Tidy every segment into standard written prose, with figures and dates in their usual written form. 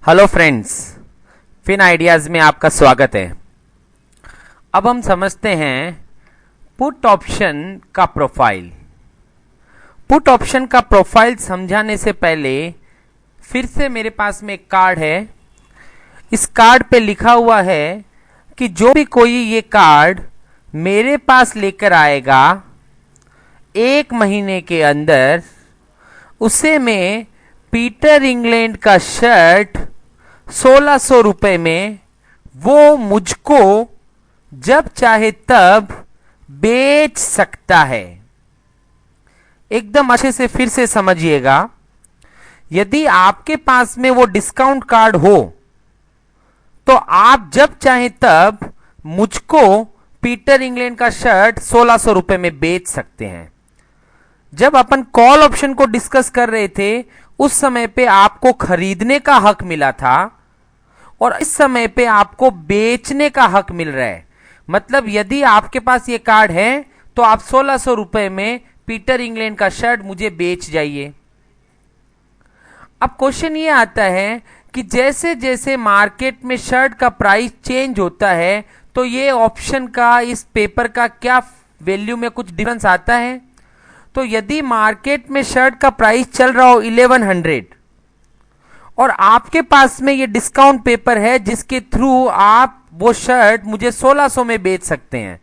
Hello friends, fin ideas में आपका स्वागत है। अब हम समझते हैं पुट ऑप्शन का प्रोफाइल। पुट ऑप्शन का प्रोफाइल समझाने से पहले फिर से मेरे पास में एक कार्ड है। इस कार्ड पे लिखा हुआ है कि जो भी कोई ये कार्ड मेरे पास लेकर आएगा 1 महीने के अंदर, उसे मैं पीटर इंग्लैंड का शर्ट 1600 रुपए में वो मुझको जब चाहे तब बेच सकता है। एकदम अच्छे से फिर से समझिएगा। यदि आपके पास में वो डिस्काउंट कार्ड हो तो आप जब चाहे तब मुझको पीटर इंग्लैंड का शर्ट 1600 रुपए में बेच सकते हैं। जब अपन कॉल ऑप्शन को डिस्कस कर रहे थे उस समय पे आपको खरीदने का हक मिला था और इस समय पे आपको बेचने का हक मिल रहा है। मतलब यदि आपके पास ये कार्ड है तो आप 1600 रुपए में पीटर इंग्लैंड का शर्ट मुझे बेच जाइए। अब क्वेश्चन ये आता है कि जैसे जैसे मार्केट में शर्ट का प्राइस चेंज होता है तो ये ऑप्शन का, इस पेपर का क्या वैल्यू में कुछ डिफरेंस आता है। तो यदि मार्केट में शर्ट का प्राइस चल रहा हो 1100 और आपके पास में ये डिस्काउंट पेपर है जिसके थ्रू आप वो शर्ट मुझे 1600 में बेच सकते हैं,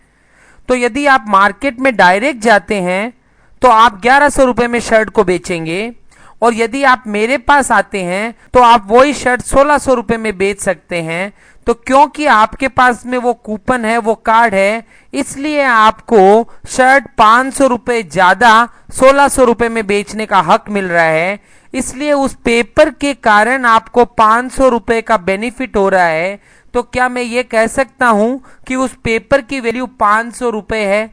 तो यदि आप मार्केट में डायरेक्ट जाते हैं तो आप 1100 रुपए में शर्ट को बेचेंगे और यदि आप मेरे पास आते हैं तो आप वही शर्ट 1600 रुपए में बेच सकते हैं। तो क्योंकि आपके पास में वो कूपन है, वो कार्ड है, इसलिए आपको शर्ट 500 रुपए ज्यादा 1600 रुपए में बेचने का हक मिल रहा है। इसलिए उस पेपर के कारण आपको 500 रुपए का बेनिफिट हो रहा है। तो क्या मैं ये कह सकता हूं कि उस पेपर की वैल्यू 500 रुपए है?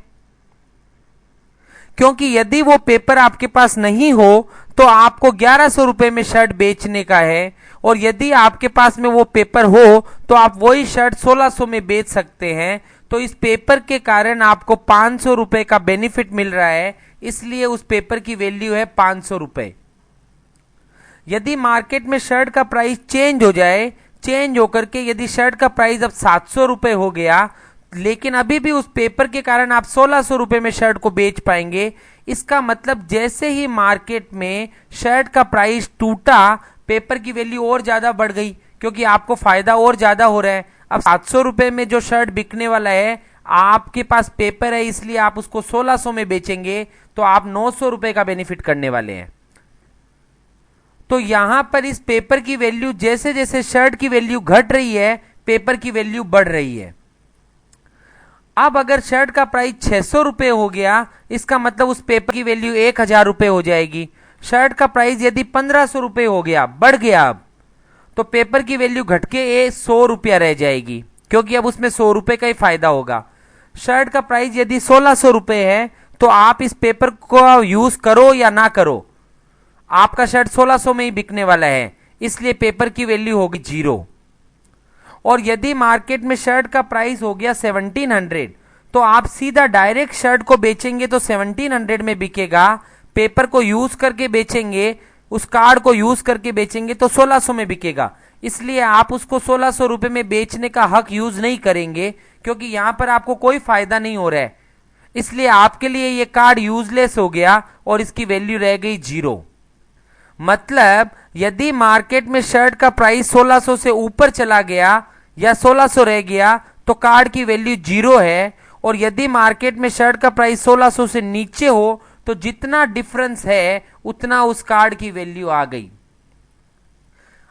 क्योंकि यदि वो पेपर आपके पास नहीं हो तो आपको 1100 रुपए में शर्ट बेचने का है और यदि आपके पास में वो पेपर हो तो आप वही शर्ट 1600 में बेच सकते हैं। तो इस पेपर के कारण आपको 500 रुपए का बेनिफिट मिल रहा है, इसलिए उस पेपर की वैल्यू है 500 रुपए। यदि मार्केट में शर्ट का प्राइस चेंज हो जाए, चेंज होकर के यदि शर्ट का प्राइस अब 700 रुपए हो गया, लेकिन अभी भी उस पेपर के कारण आप 1600 रुपए में शर्ट को बेच पाएंगे। इसका मतलब जैसे ही मार्केट में शर्ट का प्राइस टूटा, पेपर की वैल्यू और ज्यादा बढ़ गई क्योंकि आपको फायदा और ज्यादा हो रहा है। अब 700 रुपए में जो शर्ट बिकने वाला है, आपके पास पेपर है इसलिए आप उसको 1600 में बेचेंगे तो आप 900 रुपए का बेनिफिट करने वाले हैं। तो यहां पर इस पेपर की वैल्यू, जैसे जैसे शर्ट की वैल्यू घट रही है पेपर की वैल्यू बढ़ रही है। अब अगर शर्ट का प्राइस 600 रुपए हो गया, इसका मतलब उस पेपर की वैल्यू 1000 रुपए हो जाएगी। शर्ट का प्राइस यदि 1500 रुपए हो गया, बढ़ गया अब, तो पेपर की वैल्यू घट के 100 रुपया रह जाएगी क्योंकि अब उसमें 100 रुपए का ही फायदा होगा। शर्ट का प्राइस यदि 1600 रुपए है तो आप इस पेपर को यूज करो या ना करो, आपका शर्ट 1600 में ही बिकने वाला है, इसलिए पेपर की वैल्यू होगी 0। और यदि मार्केट में शर्ट का प्राइस हो गया 1700 तो आप सीधा डायरेक्ट शर्ट को बेचेंगे तो 1700 में बिकेगा। पेपर को यूज करके बेचेंगे, उस कार्ड को यूज करके बेचेंगे तो 1600 में बिकेगा। इसलिए आप उसको 1600 रुपए में बेचने का हक यूज नहीं करेंगे क्योंकि यहां पर आपको कोई फायदा नहीं हो रहा है। इसलिए आपके लिए ये कार्ड यूजलेस हो गया और इसकी वैल्यू रह गई 0। मतलब यदि मार्केट में शर्ट का प्राइस 1600 से ऊपर चला गया या 1600 रह गया तो कार्ड की वैल्यू 0 है, और यदि मार्केट में शर्ट का प्राइस 1600 से नीचे हो तो जितना डिफरेंस है उतना उस कार्ड की वैल्यू आ गई।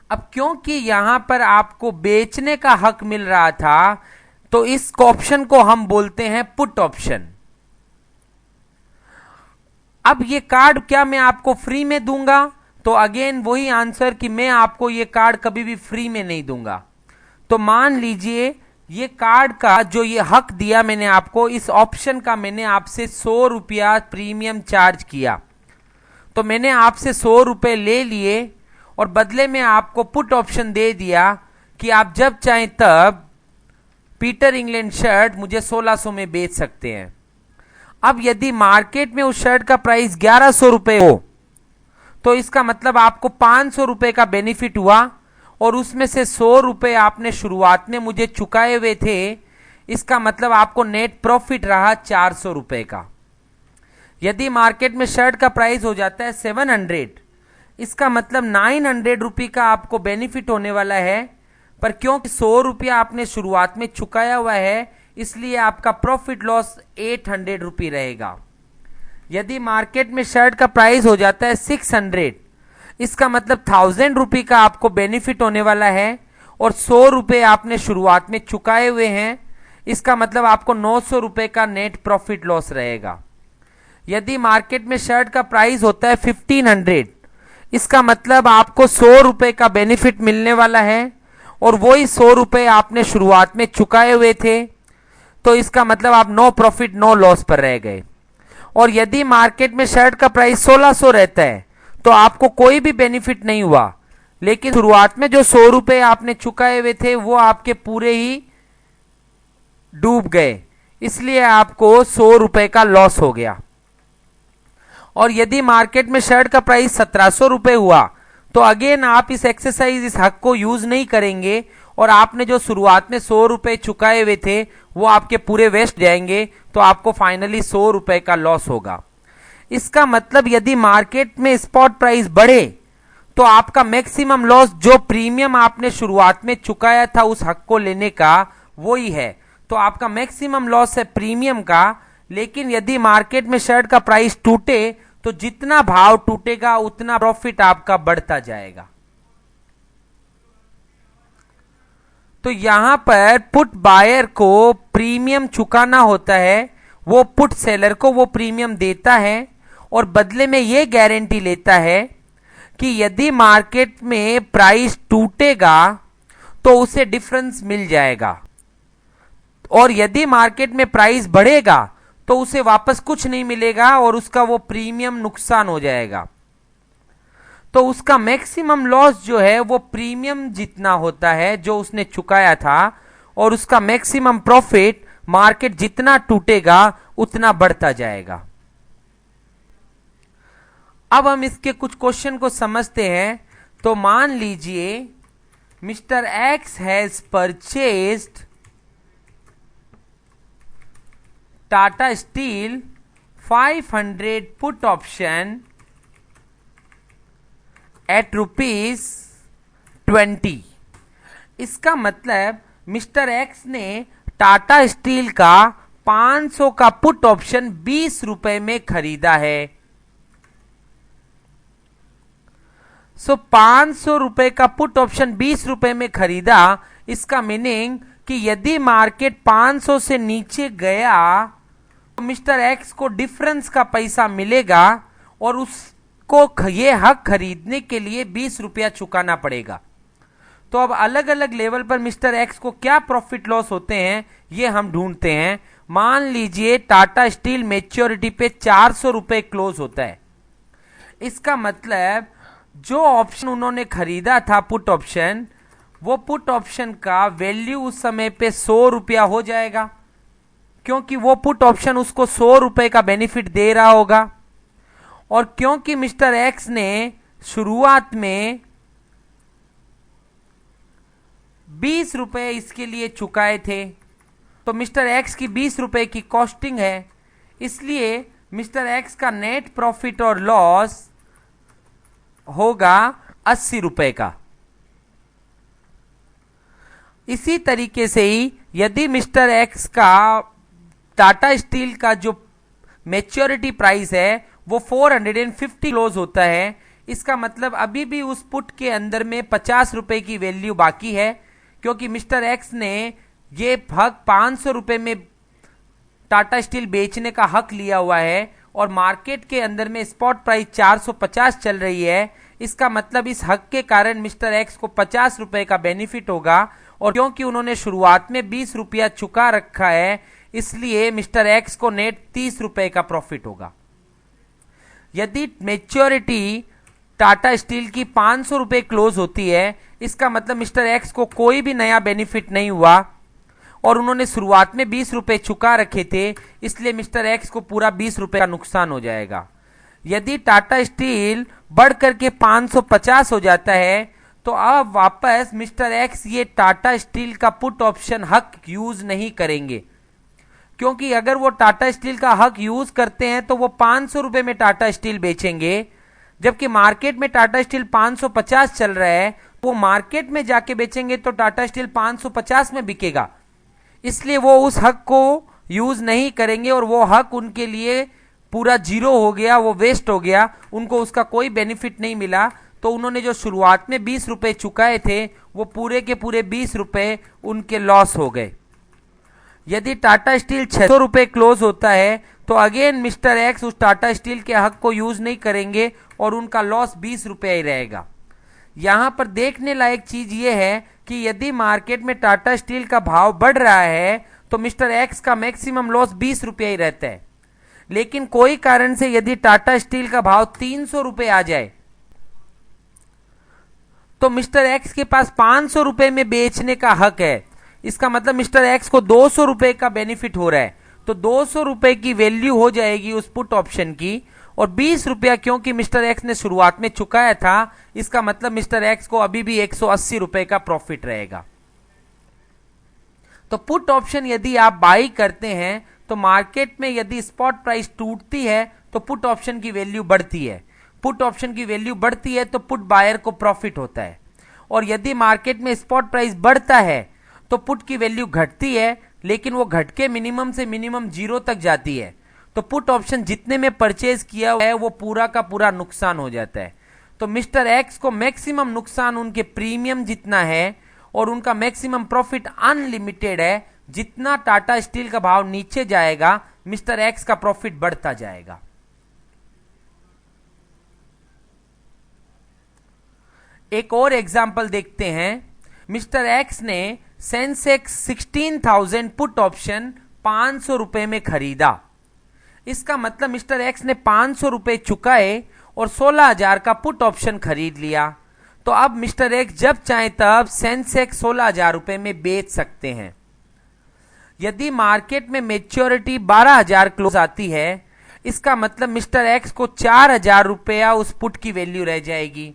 अब क्योंकि यहां पर आपको बेचने का हक मिल रहा था तो इस ऑप्शन को हम बोलते हैं पुट ऑप्शन। अब ये कार्ड क्या मैं आपको फ्री में दूंगा? तो अगेन वही आंसर कि मैं आपको ये कार्ड कभी भी फ्री में नहीं दूंगा। तो मान लीजिए ये कार्ड का जो ये हक दिया मैंने आपको, इस ऑप्शन का मैंने आपसे 100 रुपया प्रीमियम चार्ज किया, तो मैंने आपसे 100 रुपए ले लिए और बदले में आपको पुट ऑप्शन दे दिया कि आप जब चाहें तब पीटर इंग्लैंड शर्ट मुझे 1600 में बेच सकते हैं। अब यदि मार्केट में उस शर्ट का प्राइस 1100 रुपए हो तो इसका मतलब आपको 500 रुपए का बेनिफिट हुआ और उसमें से 100 रुपए आपने शुरुआत में मुझे चुकाए हुए थे, इसका मतलब आपको नेट प्रॉफिट रहा 400 रुपए का। यदि मार्केट में शर्ट का प्राइस हो जाता है 700, इसका मतलब 900 रुपये का आपको बेनिफिट होने वाला है, पर क्योंकि 100 रुपया आपने शुरुआत में चुकाया हुआ है, इसलिए आपका प्रॉफिट लॉस 800 रुपये रहेगा। यदि मार्केट में शर्ट का प्राइस हो जाता है 600, इसका मतलब 1000 रुपये का आपको बेनिफिट होने वाला है, और 100 रुपये आपने शुरुआत में चुकाए हुए हैं, इसका मतलब आपको 900 रुपये का नेट प्रॉफिट लॉस रहेगा। यदि मार्केट में शर्ट का प्राइस होता है 1500, इसका मतलब आपको 100 रुपये का बेनिफिट मिलने वाला है, और वही 100 रुपये आपने शुरुआत में चुकाए हुए थे, तो इसका मतलब आप नो प्रॉफिट नो लॉस पर रह गए। और यदि मार्केट में शर्ट का प्राइस 1600 रहता है, तो आपको कोई भी बेनिफिट नहीं हुआ, लेकिन शुरुआत में जो 100 रुपये आपने चुकाए हुए थे वो आपके पूरे ही डूब गए, इसलिए आपको 100 रुपये का लॉस हो गया। और यदि मार्केट में शर्ट का प्राइस 1700 रुपये हुआ, तो अगेन आप इस एक्सरसाइज, इस हक को यूज नहीं करेंगे, और आपने जो शुरुआत में 100 रुपये चुकाए हुए थे वो आपके पूरे वेस्ट जाएंगे, तो आपको फाइनली 100 रुपये का लॉस होगा। इसका मतलब यदि मार्केट में स्पॉट प्राइस बढ़े, तो आपका मैक्सिमम लॉस जो प्रीमियम आपने शुरुआत में चुकाया था उस हक को लेने का, वही है, तो आपका मैक्सिमम लॉस है प्रीमियम का। लेकिन यदि मार्केट में शर्ट का प्राइस टूटे, तो जितना भाव टूटेगा उतना प्रॉफिट आपका बढ़ता जाएगा। तो यहां पर पुट बायर को प्रीमियम चुकाना होता है, वो पुट सेलर को वो प्रीमियम देता है, और बदले में ये गारंटी लेता है कि यदि मार्केट में प्राइस टूटेगा तो उसे डिफरेंस मिल जाएगा, और यदि मार्केट में प्राइस बढ़ेगा तो उसे वापस कुछ नहीं मिलेगा और उसका वो प्रीमियम नुकसान हो जाएगा। तो उसका मैक्सिमम लॉस जो है वो प्रीमियम जितना होता है जो उसने चुकाया था, और उसका मैक्सिमम प्रॉफिट मार्केट जितना टूटेगा उतना बढ़ता जाएगा। अब हम इसके कुछ क्वेश्चन को समझते हैं। तो मान लीजिए mister X has purchased Tata Steel 500 put option at ₹20। इसका मतलब मिस्टर एक्स ने टाटा स्टील का 500 का पुट ऑप्शन 20 रुपए में खरीदा है। 500 रुपए का पुट ऑप्शन 20 रुपए में खरीदा, इसका मीनिंग कि यदि मार्केट 500 से नीचे गया तो मिस्टर एक्स को डिफरेंस का पैसा मिलेगा, और उसको ये हक खरीदने के लिए 20 रुपया चुकाना पड़ेगा। तो अब अलग अलग लेवल पर मिस्टर एक्स को क्या प्रॉफिट लॉस होते हैं ये हम ढूंढते हैं। मान लीजिए टाटा स्टील मैच्योरिटी पे 400 रुपए क्लोज होता है। इसका मतलब जो ऑप्शन उन्होंने खरीदा था पुट ऑप्शन, वो पुट ऑप्शन का वैल्यू उस समय पे 100 रुपया हो जाएगा, क्योंकि वो पुट ऑप्शन उसको 100 रुपए का बेनिफिट दे रहा होगा। और क्योंकि मिस्टर एक्स ने शुरुआत में 20 रुपए इसके लिए चुकाए थे, तो मिस्टर एक्स की 20 रुपए की कॉस्टिंग है, इसलिए मिस्टर एक्स का नेट प्रॉफिट और लॉस होगा 80 रुपए का। इसी तरीके से ही यदि मिस्टर एक्स का टाटा स्टील का जो मैच्योरिटी प्राइस है वो 450 क्लोज होता है, इसका मतलब अभी भी उस पुट के अंदर में 50 रुपए की वैल्यू बाकी है, क्योंकि मिस्टर एक्स ने ये हक 500 रुपए में टाटा स्टील बेचने का हक लिया हुआ है, और मार्केट के अंदर में स्पॉट प्राइस 450 चल रही है। इसका मतलब इस हक के कारण मिस्टर एक्स को 50 रुपए का बेनिफिट होगा, और क्योंकि उन्होंने शुरुआत में 20 रुपया चुका रखा है, इसलिए मिस्टर एक्स को नेट 30 रुपए का प्रॉफिट होगा। यदि मैच्योरिटी टाटा स्टील की 500 रुपए क्लोज होती है, इसका मतलब मिस्टर एक्स को कोई भी नया बेनिफिट नहीं हुआ, और उन्होंने शुरुआत में 20 रुपए चुका रखे थे, इसलिए मिस्टर एक्स को पूरा 20 रुपए का नुकसान हो जाएगा। यदि टाटा स्टील बढ़ करके 550 हो जाता है, तो अब वापस मिस्टर एक्स ये टाटा स्टील का पुट ऑप्शन हक यूज नहीं करेंगे, क्योंकि अगर वो टाटा स्टील का हक यूज करते हैं तो वो 500 रुपए में टाटा स्टील बेचेंगे, जबकि मार्केट में टाटा स्टील 550 चल रहा है। वो मार्केट में जाके बेचेंगे तो टाटा स्टील 550 में बिकेगा, इसलिए वो उस हक को यूज नहीं करेंगे और वो हक उनके लिए पूरा जीरो हो गया, वो वेस्ट हो गया, उनको उसका कोई बेनिफिट नहीं मिला। तो उन्होंने जो शुरुआत में 20 रुपए चुकाए थे वो पूरे के पूरे 20 रुपए उनके लॉस हो गए। यदि टाटा स्टील 600 रुपए क्लोज होता है तो अगेन मिस्टर एक्स उस टाटा स्टील के हक को यूज नहीं करेंगे और उनका लॉस 20 रुपया ही रहेगा। यहां पर देखने लायक चीज ये है कि यदि मार्केट में टाटा स्टील का भाव बढ़ रहा है तो मिस्टर एक्स का मैक्सिमम लॉस 20 रुपया ही रहता है, लेकिन कोई कारण से यदि टाटा स्टील का भाव 300 रुपए आ जाए तो मिस्टर एक्स के पास 500 रुपए में बेचने का हक है। इसका मतलब मिस्टर एक्स को 200 रुपए का बेनिफिट हो रहा है, तो 200 रुपए की वैल्यू हो जाएगी उस पुट ऑप्शन की, और 20 रुपया क्योंकि मिस्टर एक्स ने शुरुआत में चुकाया था, इसका मतलब मिस्टर एक्स को अभी भी 180 रुपए का प्रॉफिट रहेगा। तो पुट ऑप्शन यदि आप बाई करते हैं तो मार्केट में यदि स्पॉट प्राइस टूटती है तो पुट ऑप्शन की वैल्यू बढ़ती है, पुट ऑप्शन की वैल्यू बढ़ती है तो पुट बायर को प्रॉफिट होता है, और यदि मार्केट में स्पॉट प्राइस बढ़ता है तो पुट की वैल्यू घटती है, लेकिन वो घट के मिनिमम से मिनिमम जीरो तक जाती है। तो पुट ऑप्शन जितने में परचेज किया है वो पूरा का पूरा नुकसान हो जाता है। तो मिस्टर एक्स को मैक्सिमम नुकसान उनके प्रीमियम जितना है और उनका मैक्सिमम प्रॉफिट अनलिमिटेड है। जितना टाटा स्टील का भाव नीचे जाएगा मिस्टर एक्स का प्रॉफिट बढ़ता जाएगा। एक और एग्जांपल देखते हैं। मिस्टर एक्स ने सेंसेक्स 16,000 पुट ऑप्शन 500 रुपए में खरीदा। इसका मतलब मिस्टर एक्स ने 500 रुपए चुकाए और 16,000 का पुट ऑप्शन खरीद लिया। तो अब मिस्टर एक्स जब चाहे तब सेंसेक्स 16,000 रुपए में बेच सकते हैं। यदि मार्केट में मेच्योरिटी 12,000 क्लोज आती है, इसका मतलब मिस्टर एक्स को 4,000 रुपया उस पुट की वैल्यू रह जाएगी,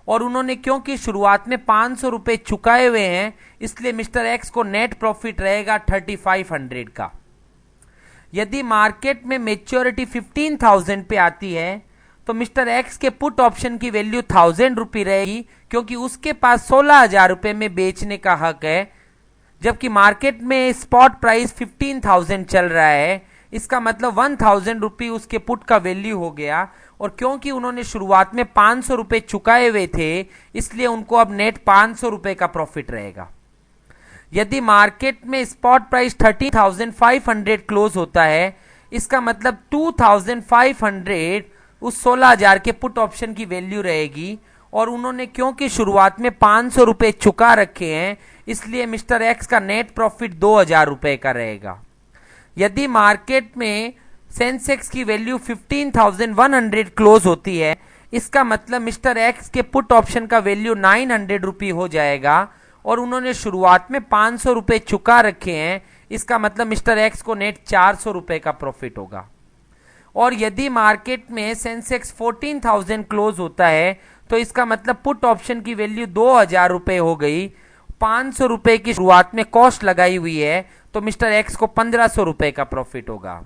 और उन्होंने क्योंकि शुरुआत में 500 रुपए चुकाए हुए हैं, इसलिए मिस्टर एक्स को नेट प्रॉफिट रहेगा 3,500 का। यदि मार्केट में मेच्योरिटी 15,000 पे आती है तो मिस्टर एक्स के पुट ऑप्शन की वैल्यू 1,000 रुपये रहेगी, क्योंकि उसके पास 16,000 रुपए में बेचने का हक है, जबकि मार्केट में स्पॉट प्राइस 15,000 चल रहा है। इसका मतलब 1,000 रुपये उसके पुट का वैल्यू हो गया, और क्योंकि उन्होंने शुरुआत में 500 रुपए चुकाए हुए थे, इसलिए उनको अब नेट 500 रुपए का प्रॉफिट रहेगा। यदि मार्केट में स्पॉट प्राइस 30,500 क्लोज होता है, इसका मतलब 2,500 उस 16,000 के पुट ऑप्शन की वैल्यू रहेगी, और उन्होंने क्योंकि शुरुआत में 500 रुपए चुका रखे हैं, इसलिए मिस्टर एक्स का नेट प्रॉफिट 2,000 रुपए का रहेगा। यदि मार्केट में सेंसेक्स की वैल्यू 15,100 क्लोज होती है, इसका मतलब मिस्टर एक्स के पुट ऑप्शन का वैल्यू 900 रुपये हो जाएगा, और उन्होंने शुरुआत में 500 रुपए चुका रखे हैं। इसका मतलब मिस्टर एक्स को नेट 400 रुपए का प्रॉफिट होगा। और यदि मार्केट में सेंसेक्स 14,000 क्लोज होता है, तो इसका मतलब पुट ऑप्शन की वैल्यू 2,000 रुपए हो गई। 500 रुपए की शुरुआत में कॉस्ट लगाई हुई है, तो मिस्टर एक्स को 1,500 रुपए का प्रॉफिट होगा।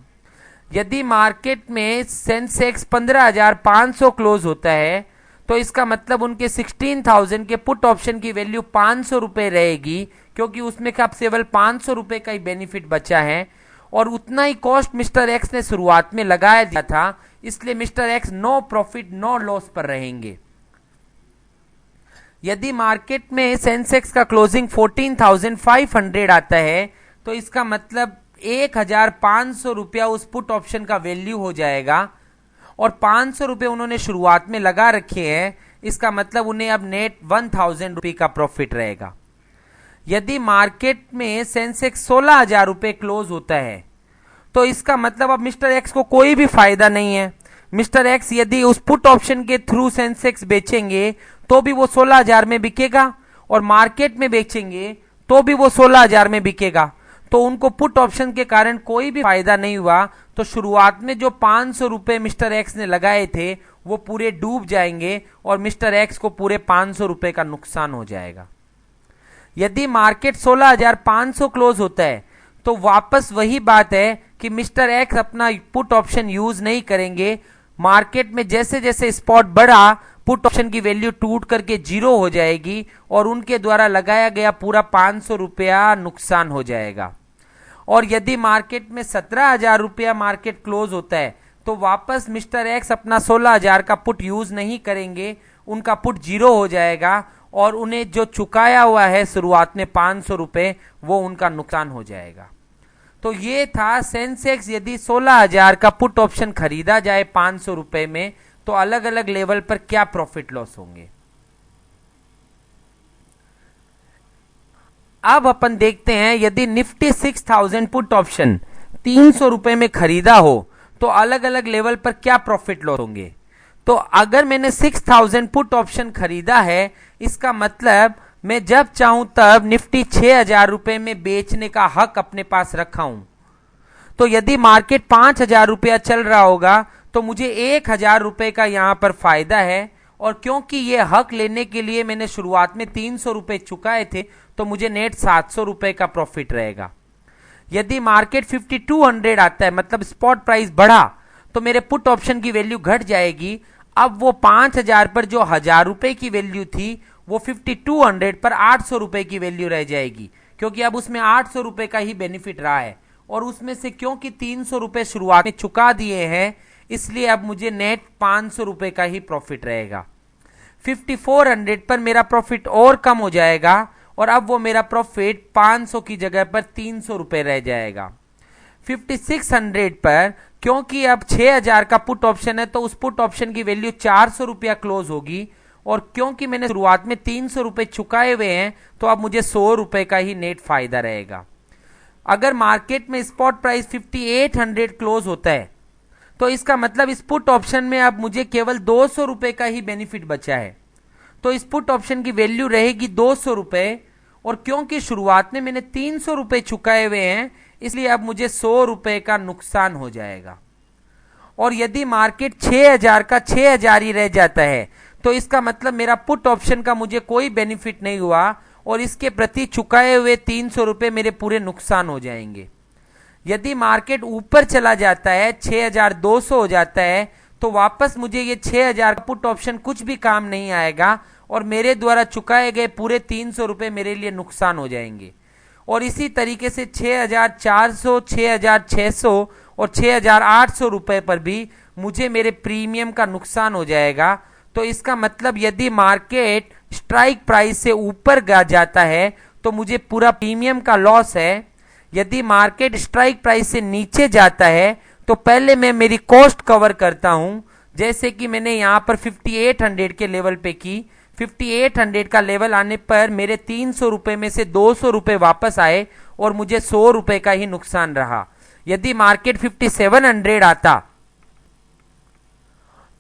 यदि मार्केट में सेंसेक्स 15,500 क्लोज होता है, तो इसका मतलब उनके 16,000 के पुट ऑप्शन की वैल्यू 500 रुपए रहेगी, क्योंकि उसमें अब केवल 500 रुपए का ही बेनिफिट बचा है, और उतना ही कॉस्ट मिस्टर एक्स ने शुरुआत में लगाया दिया था, इसलिए mister X no profit no loss पर रहेंगे। यदि मार्केट में सेंसेक्स का क्लोजिंग 14,500 आता है, तो इसका मतलब 1,500 रुपया उस पुट ऑप्शन का वैल्यू हो जाएगा, और 500 रुपये उन्होंने शुरुआत में लगा रखे हैं। इसका मतलब उन्हें अब नेट 1,000 रुपये का प्रॉफिट रहेगा। यदि मार्केट में सेंसेक्स 16,000 रुपये क्लोज होता है, तो इसका मतलब अब मिस्टर एक्स को कोई भी फायदा नहीं है। मिस्टर एक्स यदि उस पुट ऑप्शन के थ्रू सेंसेक्स बेचेंगे तो भी वो 16,000 में बिकेगा, और मार्केट में बेचेंगे तो भी वो 16,000 में बिकेगा। तो उनको पुट ऑप्शन के कारण कोई भी फायदा नहीं हुआ। तो शुरुआत में जो 500 रुपए मिस्टर एक्स ने लगाए थे, वो पूरे डूब जाएंगे और मिस्टर एक्स को पूरे 500 रुपए का नुकसान हो जाएगा। यदि मार्केट 16,500 क्लोज होता है तो वापस वही बात है कि मिस्टर एक्स अपना पुट ऑप्शन यूज नहीं करेंगे। मार्केट में जैसे जैसे स्पॉट बढ़ा, पुट ऑप्शन की वैल्यू टूट करके 0 हो जाएगी और उनके द्वारा लगाया गया पूरा 500 रुपया नुकसान हो जाएगा। और यदि मार्केट में 17,000 रुपया मार्केट क्लोज होता है तो वापस मिस्टर एक्स अपना 16,000 का पुट यूज नहीं करेंगे, उनका पुट 0 हो जाएगा और उन्हें जो चुकाया हुआ है शुरुआत में 500 रुपए, वो उनका नुकसान हो जाएगा। तो ये था सेंसेक्स यदि 16,000 का पुट ऑप्शन खरीदा जाए 500 रुपए में तो अलग अलग लेवल पर क्या प्रॉफिट लॉस होंगे। अब अपन देखते हैं यदि निफ्टी 6000 पुट ऑप्शन 300 रुपए में खरीदा हो तो अलग अलग लेवल पर क्या प्रॉफिट लॉस होंगे। तो अगर मैंने 6000 पुट ऑप्शन खरीदा है, इसका मतलब मैं जब चाहूं तब निफ्टी 6,000 रुपए में बेचने का हक अपने पास रखा हूं। तो यदि मार्केट 5,000 रुपया चल रहा होगा तो मुझे 1,000 रुपए का यहां पर फायदा है। और क्योंकि ये हक लेने के लिए मैंने शुरुआत में 300 रुपए चुकाए थे तो मुझे नेट 700 रुपए का प्रॉफिट रहेगा। यदि मार्केट 5200 आता है, मतलब स्पॉट प्राइस बढ़ा, तो मेरे पुट ऑप्शन की वैल्यू घट जाएगी। अब वो 5,000 पर जो 1,000 रुपए की वैल्यू थी वो 5200 पर 800 रुपए की वैल्यू रह जाएगी, क्योंकि अब उसमें 800 रुपए का ही बेनिफिट रहा है। और उसमें से क्योंकि 300 रुपए शुरुआत में चुका दिए हैं, इसलिए अब मुझे नेट 500 रुपए का ही प्रॉफिट रहेगा। 5400 पर मेरा प्रॉफिट और कम हो जाएगा और अब वो मेरा प्रॉफिट 500 की जगह पर 300 रुपए रह जाएगा। 5600 पर क्योंकि अब 6,000 का पुट ऑप्शन है तो उस पुट ऑप्शन की वैल्यू 400 रुपया क्लोज होगी। और क्योंकि मैंने शुरुआत में 300 रुपए चुकाए हुए हैं तो अब मुझे 100 रुपए का ही नेट फायदा रहेगा। अगर मार्केट में स्पॉट प्राइस 5800 क्लोज होता है तो इसका मतलब इस पुट ऑप्शन में अब मुझे केवल 200 रुपए का ही बेनिफिट बचा है। तो इस पुट ऑप्शन की वैल्यू रहेगी 200 रुपए और क्योंकि शुरुआत में मैंने 300 रुपए चुकाए हुए हैं इसलिए अब मुझे 100 रुपए का नुकसान हो जाएगा। और यदि मार्केट 6,000 का 6,000 ही रह जाता है तो इसका मतलब मेरा पुट ऑप्शन का मुझे कोई बेनिफिट नहीं हुआ और इसके प्रति चुकाए हुए 300 रुपए मेरे पूरे नुकसान हो जाएंगे। यदि मार्केट ऊपर चला जाता है, 6,200 हो जाता है, तो वापस मुझे ये 6,000 का पुट ऑप्शन कुछ भी काम नहीं आएगा और मेरे द्वारा चुकाए गए पूरे 300 रुपए मेरे लिए नुकसान हो जाएंगे। और इसी तरीके से 6,400, 6,600 और 6,800 रुपए पर भी मुझे मेरे प्रीमियम का नुकसान हो जाएगा। तो इसका मतलब यदि मार्केट स्ट्राइक प्राइस से ऊपर जाता है तो मुझे पूरा प्रीमियम का लॉस है। यदि मार्केट स्ट्राइक प्राइस से नीचे जाता है तो पहले मैं मेरी कॉस्ट कवर करता हूं, जैसे कि मैंने यहां पर 5800 के लेवल पे की। 5800 का लेवल आने पर मेरे 300 रुपए में से 200 रुपए वापस आए और मुझे 100 रुपए का ही नुकसान रहा। यदि मार्केट 5700 आता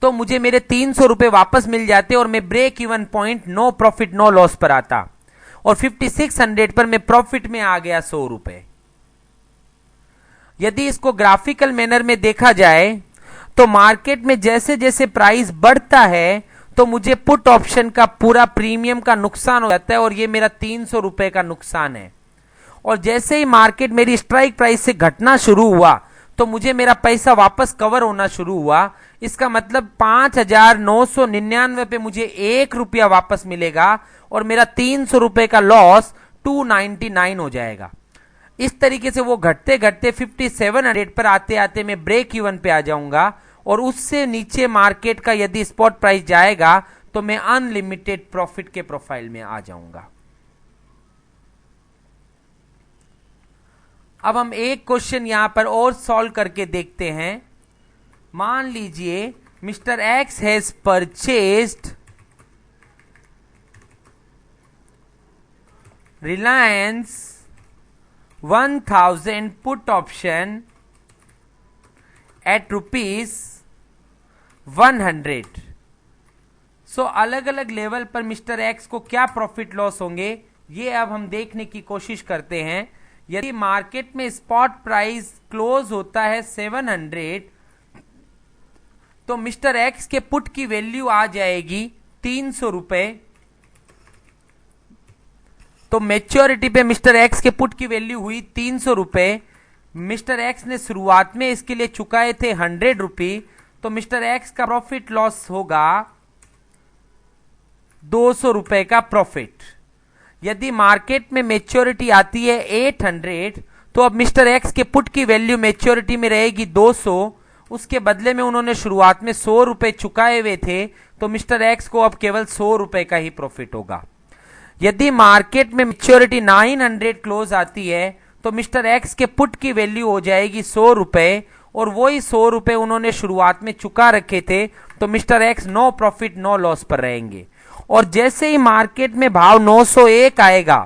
तो मुझे मेरे 300 रुपए वापस मिल जाते और मैं break even point, no profit no loss पर आता। और 5600 पर मैं प्रॉफिट में आ गया 100 रुपए। यदि इसको ग्राफिकल मैनर में देखा जाए तो मार्केट में जैसे जैसे प्राइस बढ़ता है तो मुझे पुट ऑप्शन का पूरा प्रीमियम का नुकसान हो जाता है और ये मेरा 300 रुपए का नुकसान है। और जैसे ही मार्केट मेरी स्ट्राइक प्राइस से घटना शुरू हुआ तो मुझे मेरा पैसा वापस कवर होना शुरू हुआ। इसका मतलब 5,999 पे मुझे 1 रुपया वापस मिलेगा और मेरा 300 रुपए का लॉस 299 हो जाएगा। इस तरीके से वो घटते घटते 5700 पर आते आते मैं ब्रेक इवन पे आ जाऊंगा और उससे नीचे मार्केट का यदि स्पॉट प्राइस जाएगा तो मैं अनलिमिटेड प्रॉफिट के प्रोफाइल में आ जाऊंगा। अब हम एक क्वेश्चन यहां पर और सॉल्व करके देखते हैं। मान लीजिए mister X has purchased Reliance 1000 put option at ₹100। So अलग अलग लेवल पर मिस्टर एक्स को क्या प्रॉफिट लॉस होंगे ये अब हम देखने की कोशिश करते हैं। यदि मार्केट में स्पॉट प्राइस क्लोज होता है 700 तो मिस्टर एक्स के पुट की वैल्यू आ जाएगी 300 रुपए। तो मेच्योरिटी पे मिस्टर एक्स के पुट की वैल्यू हुई 300 रुपए। मिस्टर एक्स ने शुरुआत में इसके लिए चुकाए थे 100 रुपये, तो मिस्टर एक्स का प्रॉफिट लॉस होगा 200 रुपए का प्रॉफिट। यदि मार्केट में मेच्योरिटी आती है 800, तो अब मिस्टर एक्स के पुट की वैल्यू मेच्योरिटी में रहेगी 200। उसके बदले में उन्होंने शुरुआत में 100 रुपए चुकाए हुए थे, तो मिस्टर एक्स को अब केवल 100 रुपए का ही प्रॉफिट होगा। यदि मार्केट में मेच्योरिटी 900 क्लोज आती है, तो मिस्टर एक्स के पुट की वैल्यू हो जाएगी 100 रुपए, और वही 100 रुपए उन्होंने शुरुआत में चुका रखे थे, तो mister X no profit no loss पर रहेंगे। और जैसे ही मार्केट में भाव 901 आएगा,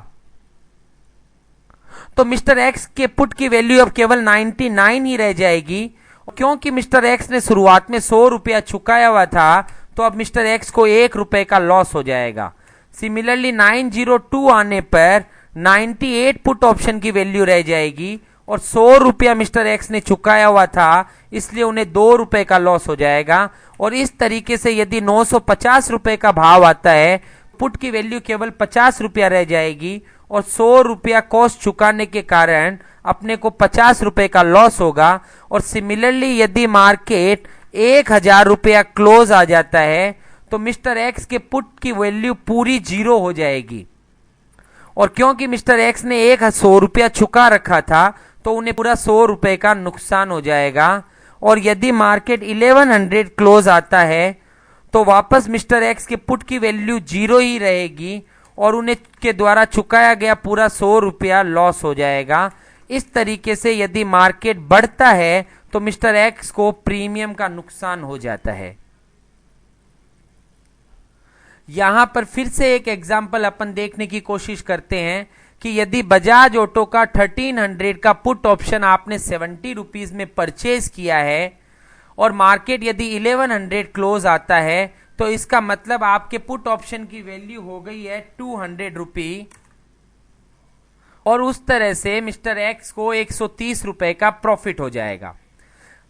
तो मिस्टर एक्स के पुट की वैल्यू अब केवल 99 ही रह जाएगी। क्योंकि मिस्टर एक्स ने शुरुआत में 100 रुपया चुकाया हुआ था, तो अब मिस्टर एक्स को 1 रुपए का लॉस हो जाएगा। सिमिलरली 902 आने पर 98 पुट ऑप्शन की वैल्यू रह जाएगी, और 100 रुपया मिस्टर एक्स ने चुकाया हुआ था, इसलिए उन्हें 2 रुपए का लॉस हो जाएगा। और इस तरीके से यदि 950 रुपए का भाव आता है, पुट की वैल्यू केवल 50 रुपया रह जाएगी, और 100 रुपया कॉस्ट चुकाने के कारण अपने को 50 रुपए का लॉस होगा। और सिमिलरली यदि मार्केट 1000 रुपया क्लोज आ जाता है, तो मिस्टर एक्स के पुट की वैल्यू पूरी 0 हो जाएगी। और क्योंकि मिस्टर एक्स ने 100 रुपया चुका रखा था, तो उन्हें पूरा 100 रुपए का नुकसान हो जाएगा। और यदि मार्केट 1100 क्लोज आता है, तो वापस मिस्टर एक्स के पुट की वैल्यू 0 ही रहेगी, और उन्हें के द्वारा चुकाया गया पूरा 100 रुपया लॉस हो जाएगा। इस तरीके से यदि मार्केट बढ़ता है, तो मिस्टर एक्स को प्रीमियम का नुकसान हो जाता है। यहां पर फिर से एक एग्जाम्पल अपन देखने की कोशिश करते हैं कि यदि बजाज ऑटो का 1300 का पुट ऑप्शन आपने 70 रुपीज में परचेज किया है, और मार्केट यदि 1100 क्लोज आता है, तो इसका मतलब आपके पुट ऑप्शन की वैल्यू हो गई है 200 रुपये, और उस तरह से मिस्टर एक्स को 130 रुपए का प्रॉफिट हो जाएगा।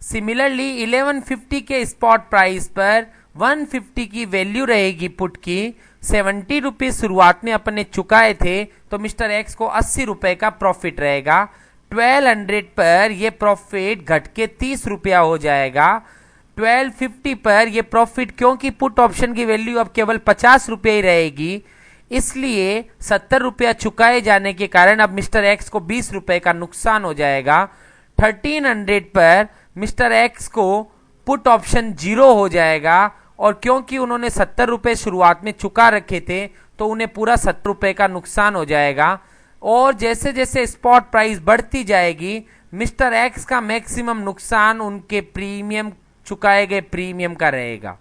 सिमिलरली 1150 के स्पॉट प्राइस पर 150 की वैल्यू रहेगी पुट की, 70 रुपये शुरुआत में अपने चुकाए थे, तो मिस्टर एक्स को 80 रुपए का प्रॉफिट रहेगा। 1200 पर यह प्रॉफिट घट के 30 रुपया हो जाएगा। 1250 पर यह प्रॉफिट, क्योंकि पुट ऑप्शन की वैल्यू अब केवल 50 रुपये ही रहेगी, इसलिए 70 रुपया चुकाए जाने के कारण अब मिस्टर एक्स को 20 रुपए का नुकसान हो जाएगा। 1300 पर मिस्टर एक्स को पुट ऑप्शन 0 हो जाएगा, और क्योंकि उन्होंने 70 रुपए शुरुआत में चुका रखे थे, तो उन्हें पूरा 70 रुपए का नुकसान हो जाएगा। और जैसे जैसे स्पॉट प्राइस बढ़ती जाएगी, मिस्टर एक्स का मैक्सिमम नुकसान उनके प्रीमियम चुकाए गए प्रीमियम का रहेगा।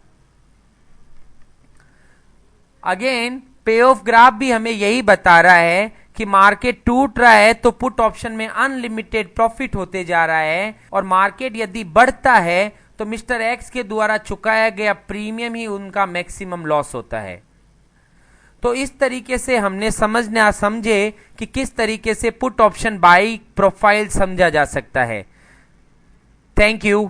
अगेन पे ऑफ ग्राफ भी हमें यही बता रहा है कि मार्केट टूट रहा है, तो पुट ऑप्शन में अनलिमिटेड प्रॉफिट होते जा रहा है, और मार्केट यदि बढ़ता है, तो मिस्टर एक्स के द्वारा चुकाया गया प्रीमियम ही उनका मैक्सिमम लॉस होता है। तो इस तरीके से हमने समझे कि किस तरीके से पुट ऑप्शन बाई प्रोफाइल समझा जा सकता है। Thank you.